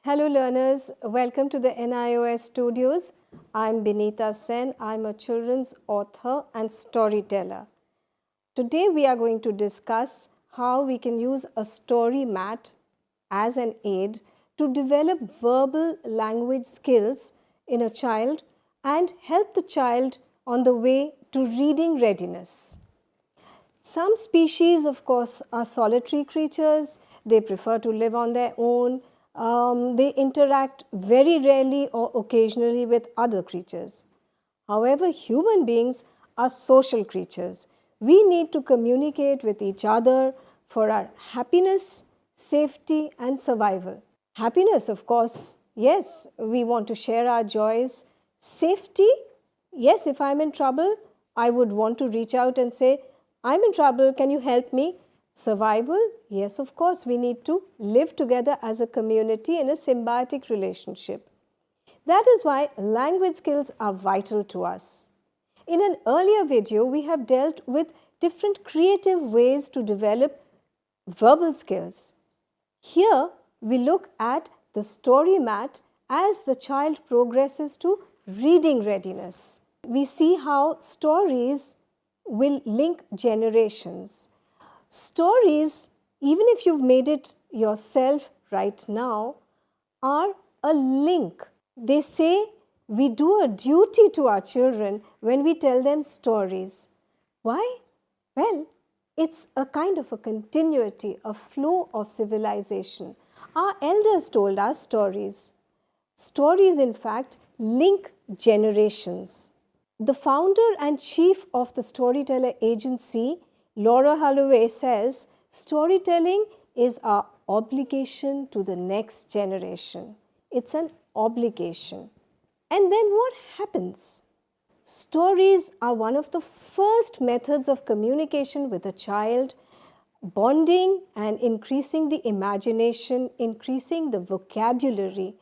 Hello learners, welcome to the NIOS studios. I'm Binita Sen. I'm a children's author and storyteller. Today we are going to discuss how we can use a story mat as an aid to develop verbal language skills in a child and help the child on the way to reading readiness. Some species, of course, are solitary creatures. They prefer to live on their own. They interact very rarely or occasionally with other creatures. However, human beings are social creatures. We need to communicate with each other for our happiness, safety, and survival. Happiness, of course, yes, we want to share our joys. Safety, yes, if I'm in trouble, I would want to reach out and say, I'm in trouble, can you help me? Survival, yes, of course, we need to live together as a community in a symbiotic relationship. That is why language skills are vital to us. In an earlier video, we have dealt with different creative ways to develop verbal skills. Here, we look at the story mat as the child progresses to reading readiness. We see how stories will link generations. Stories, even if you've made it yourself right now, are a link. They say we do a duty to our children when we tell them stories. Why? Well, it's a kind of a continuity, a flow of civilization. Our elders told us stories. Stories, in fact, link generations. The founder and chief of the Storyteller Agency, Laura Holloway, says storytelling is our obligation to the next generation. It's an obligation. And then what happens? Stories are one of the first methods of communication with a child, bonding and increasing the imagination, increasing the vocabulary.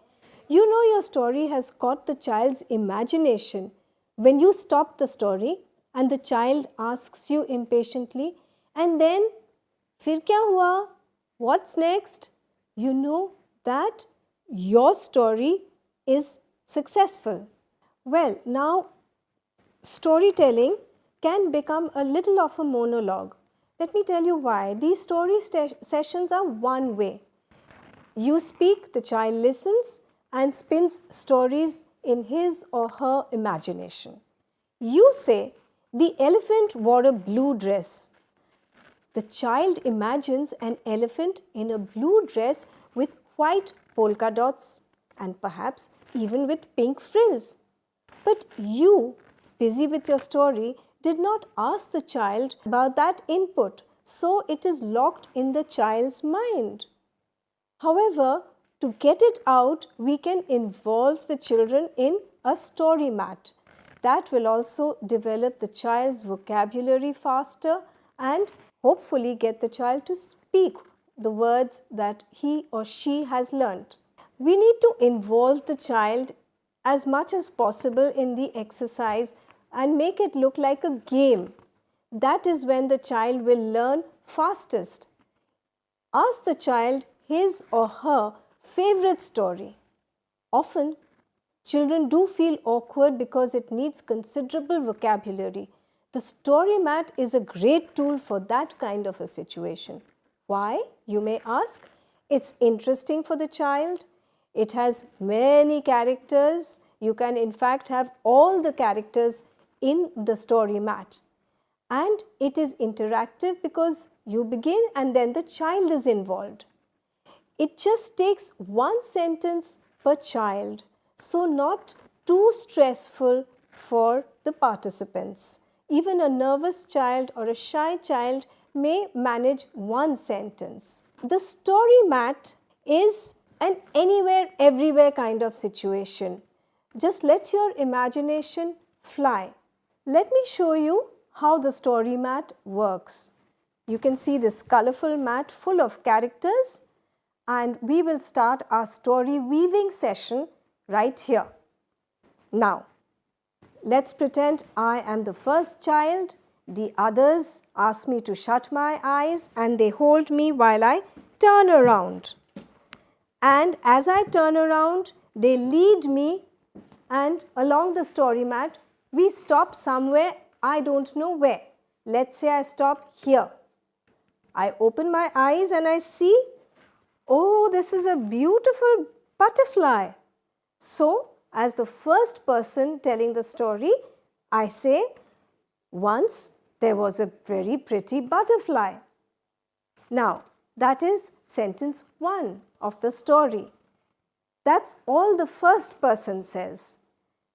You know your story has caught the child's imagination. When you stop the story and the child asks you impatiently, and then, "Fir kya hua? What's next?" you know that your story is successful. Well, now storytelling can become a little of a monologue. Let me tell you why. These story sessions are one way. You speak, the child listens and spins stories in his or her imagination. You say, "The elephant wore a blue dress." The child imagines an elephant in a blue dress with white polka dots and perhaps even with pink frills. But you, busy with your story, did not ask the child about that input, so it is locked in the child's mind. However, to get it out, we can involve the children in a story mat. That will also develop the child's vocabulary faster and hopefully get the child to speak the words that he or she has learnt. We need to involve the child as much as possible in the exercise and make it look like a game. That is when the child will learn fastest. Ask the child his or her favorite story. Often, children do feel awkward because it needs considerable vocabulary. The story mat is a great tool for that kind of a situation. Why, you may ask? It's interesting for the child. It has many characters. You can in fact have all the characters in the story mat. And it is interactive because you begin and then the child is involved. It just takes one sentence per child, so not too stressful for the participants. Even a nervous child or a shy child may manage one sentence. The story mat is an anywhere, everywhere kind of situation. Just let your imagination fly. Let me show you how the story mat works. You can see this colorful mat full of characters, and we will start our story weaving session right here. Now, let's pretend I am the first child. The others ask me to shut my eyes and they hold me while I turn around. and as I turn around, they lead me, and along the story mat, we stop somewhere, I don't know where. Let's say I stop here. I open my eyes and I see, oh, this is a beautiful butterfly. So, as the first person telling the story, I say, once there was a very pretty butterfly. Now, that is sentence 1 of the story. That's all the first person says.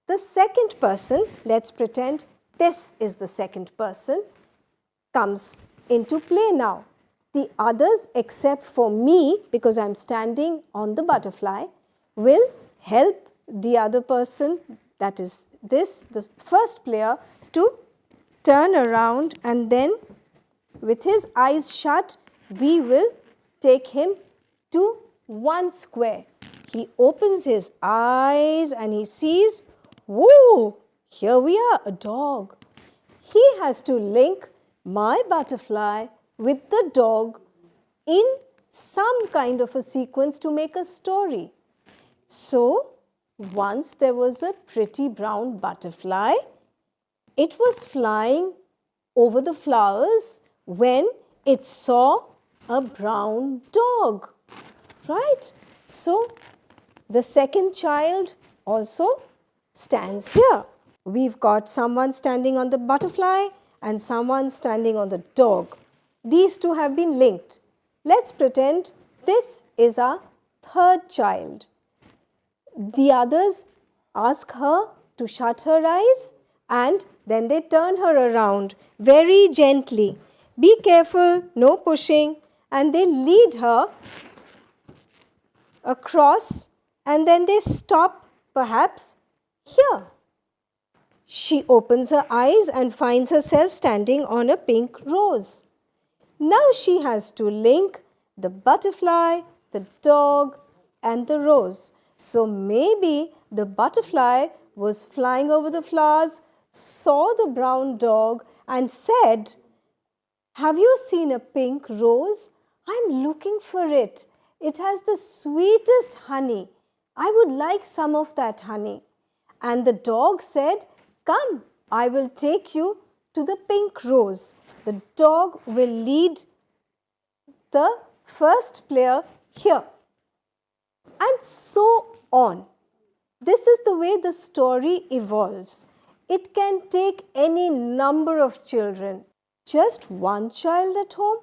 The second person, let's pretend this is the second person, comes into play now. The others, except for me, because I'm standing on the butterfly, will help the other person, that is this, the first player, to turn around, and then with his eyes shut, we will take him to one square. He opens his eyes and he sees, whoa, here we are, a dog. He has to link my butterfly with the dog in some kind of a sequence to make a story. So, once there was a pretty brown butterfly. It was flying over the flowers when it saw a brown dog, right? So, the second child also stands here. We've got someone standing on the butterfly and someone standing on the dog. These two have been linked. Let's pretend this is our third child. The others ask her to shut her eyes and then they turn her around very gently. Be careful, no pushing, and they lead her across and then they stop perhaps here. She opens her eyes and finds herself standing on a pink rose. Now she has to link the butterfly, the dog, and the rose. So maybe the butterfly was flying over the flowers, saw the brown dog and said, "Have you seen a pink rose? I'm looking for it. It has the sweetest honey. I would like some of that honey." And the dog said, "Come, I will take you to the pink rose." The dog will lead the first player here. And so on. This is the way the story evolves. It can take any number of children. Just one child at home?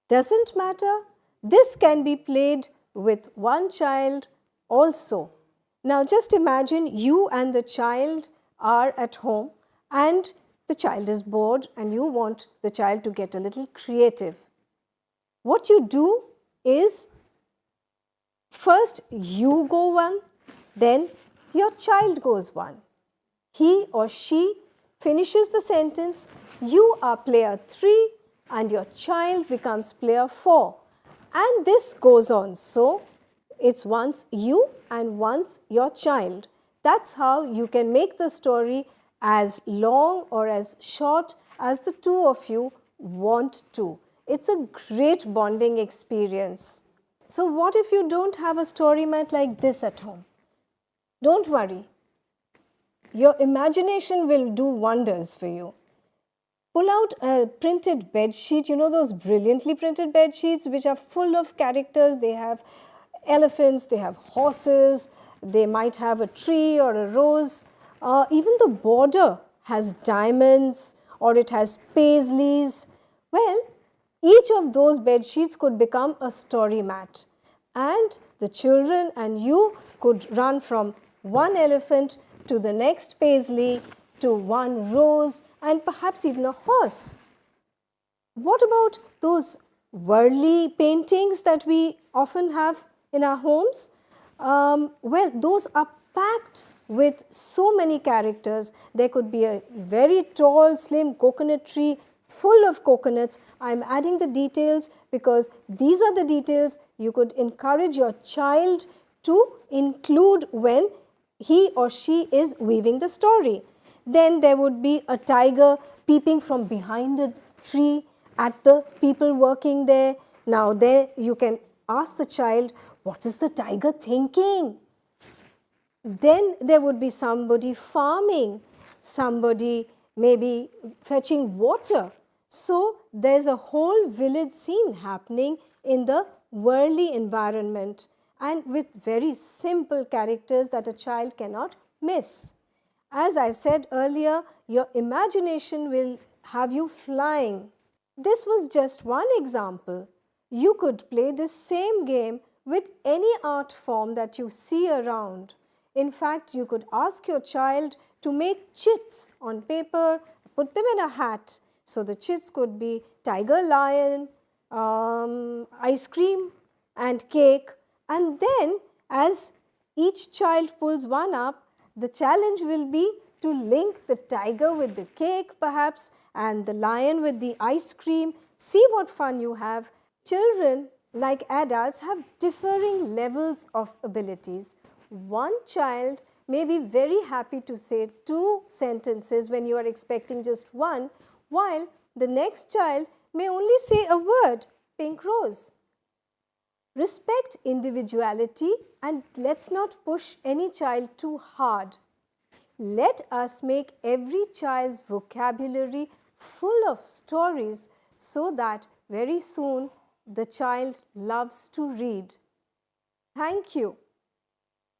Doesn't matter. This can be played with one child also. Now just imagine you and the child are at home and the child is bored and you want the child to get a little creative. What you do is first you go one, then your child goes one. He or she finishes the sentence, you are player 3 and your child becomes player 4. And this goes on. So, it's once you and once your child. That's how you can make the story as long or as short as the two of you want to. It's a great bonding experience. So what if you don't have a story mat like this at home? Don't worry. Your imagination will do wonders for you. Pull out a printed bed sheet, you know those brilliantly printed bed sheets which are full of characters. They have elephants, they have horses, they might have a tree or a rose. Even the border has diamonds or it has paisleys. Well, each of those bed sheets could become a story mat. And the children and you could run from one elephant to the next paisley, to one rose, and perhaps even a horse. What about those whirly paintings that we often have in our homes? Well, those are packed with so many characters. There could be a very tall, slim coconut tree full of coconuts. I'm adding the details because these are the details you could encourage your child to include when he or she is weaving the story. Then there would be a tiger peeping from behind a tree at the people working there. Now there you can ask the child, what is the tiger thinking? Then there would be somebody farming, somebody maybe fetching water. So there's a whole village scene happening in the worldly environment, and with very simple characters that a child cannot miss. As I said earlier, your imagination will have you flying. This was just one example. You could play this same game with any art form that you see around. In fact, you could ask your child to make chits on paper, put them in a hat. So the chits could be tiger, lion, ice cream and cake. And then as each child pulls one up, the challenge will be to link the tiger with the cake perhaps and the lion with the ice cream. See what fun you have. Children, like adults, have differing levels of abilities. One child may be very happy to say 2 sentences when you are expecting just one, while the next child may only say a word, pink rose. Respect individuality and let's not push any child too hard. Let us make every child's vocabulary full of stories so that very soon the child loves to read. Thank you.